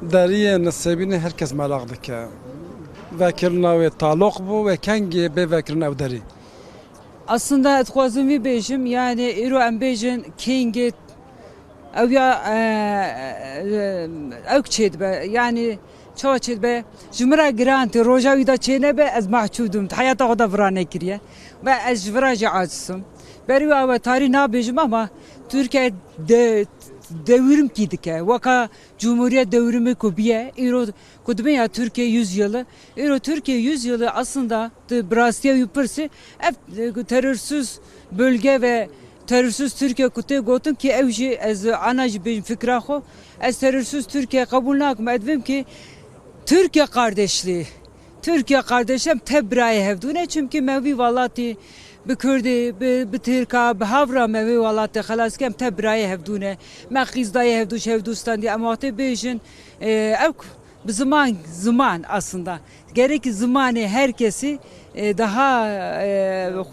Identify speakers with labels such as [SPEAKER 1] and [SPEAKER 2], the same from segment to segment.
[SPEAKER 1] deriye nesebini herkes merak dike. Vekirina ve taluk bu ve kengi be vekirina ev deri.
[SPEAKER 2] Aslında etxwazim vî bêjim yani îro em bêjin kêngê ew ya ew çê dibe yani çawa çê dibe ji min re giran tê roja wî da çê nebe ez mehçûdim heyata xwe da vira nekiriye ve ez ji vira jî acizim berî wê ew tarî nabêjim ama Türkiye devrimkî dike weka Cumhuriyet devrimi ku biye îro ku dibe ya Türkiye 100 yılı îro Türkiye 100 yılı aslında bi rastiya wî pirsî ev terörsüz bölge ve terörsüz Türkiye kutê gotin ki ev jî ez ana jî bêjim fikra xwe ez terörsüz Türkiye kabul nakim edvim ki Türkiye kardeşliği Türkiye kardeşim tebrayê hevdûne çünkü mevî welatî bi Kurdî bi Tirka bi Havra mevî welatê xelas kem tebrayê hevdûne me xîzdayê hevdûstandî em hatê bêjin ew bi ziman aslında gerek zimanê herkesi daha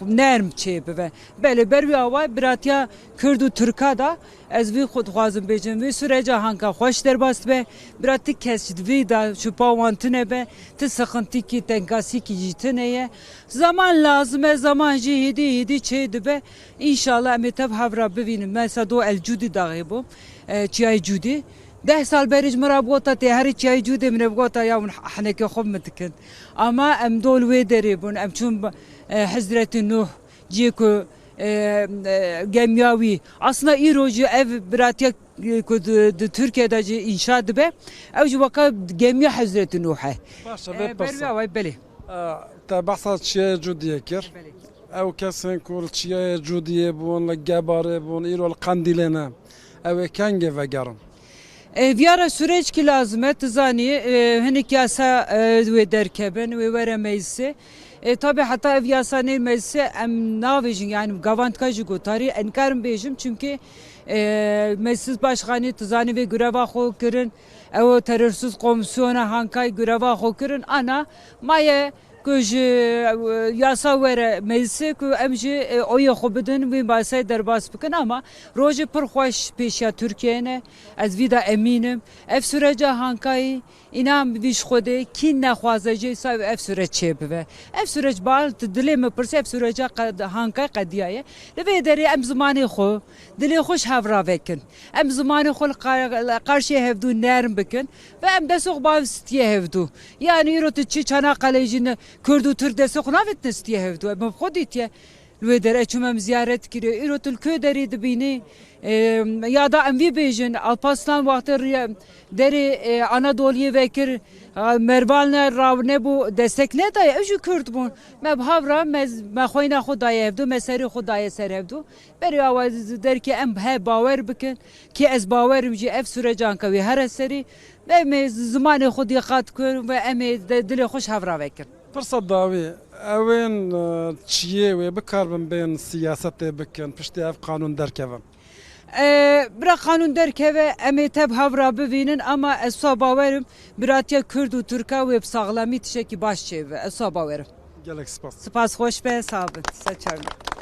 [SPEAKER 2] nerm çê bibe belê ber wî awa biratiya Kurd û Tirka da ez vî xwe dixwazim bêjim vê süreca hanka xweş derbas dibe bira ti kes ji vê da şupa wan tune be ti sexintikî tenkasîkî jî tune ye zaman lazım e zaman jî hêdî çê dibe înşallah em ê tev hevra bivînin mesela do el Cudî daxê bûm çiyayê Cudî 10 sal berî ji min re bigota tê herî çiyayê Cudî min ê bigota ya min henekê xwe min dikin ama em dol wê derê bûn em çûn Hizretî Nuh ciyê ku gemiya wî aslında îro jî ev biratiya ku di Türkiye'de jî înşa dibe ew jî weka gemiya Hizretî Nuh e
[SPEAKER 1] Başa
[SPEAKER 2] berî wê awayî belê
[SPEAKER 1] te behsa çiyayê Cudîyê kir. Ew kesên ku li çiyayê Cudîyê bûn li Gebarê bûn îro li Qendîlê ne. Ew ê kengê vegerin.
[SPEAKER 2] Viyara süreç ki lazım et zani hinik yasa ve derkeben ve vere meclisi tabi hatta ev yasa ne meclisi em navejin yani gavantkajı gotari enkarım bejim çünkü meclis başkanı tızani ve göreva xo kirin ev terörsüz komisyona hankay göreva xo kirin ana maye kuj yasa vere meclisi ku emji oya xo bidin ve basay derbas bikin ama roje pir xoş peşya Türkiye'ne ez vida eminim ev sürece hankay inam viş xode kin naxwazaje sa ev süreç çebive ev süreç bal dileme pir ev sürece hankay qadiye ve deri em zamanı xo dili xoş havra vekin em zamanı xo karşı hevdu nerm bikin ve em desok bavstiye hevdu yani yurtu çi Çanakkale'jine Kurdu Türk desok navet stiye hevdu em xoditiye ve deri çumem ziyaret kiriyor irotul köy deri dibini ya da em vi bejin Alparslan vakti deri Anadolu'ya vekir mervalne ravne bu destek ne daye evju Kürt bu me havra me xoyna xudaya evdu meseri xudaya serevdu beri avaz der ki em he bawer bikin ki ez bawerim ji ev sürecan ka ve her seri ve me zamanı xudi qat kur ve em dili xoş havra vekir
[SPEAKER 1] Pırsa davi evin çiye ve bikarbin ben siyasete bikin pişti ev kanun derkevin.
[SPEAKER 2] Bira kanun derkeve em teb havra bivînin ama ez bawerim biratiya Kurd û Tirka ve sağlamî tişekî baş çêve ez bawerim.
[SPEAKER 1] Gelek spas.
[SPEAKER 2] Spas hoş be sağ olun. Saçarım.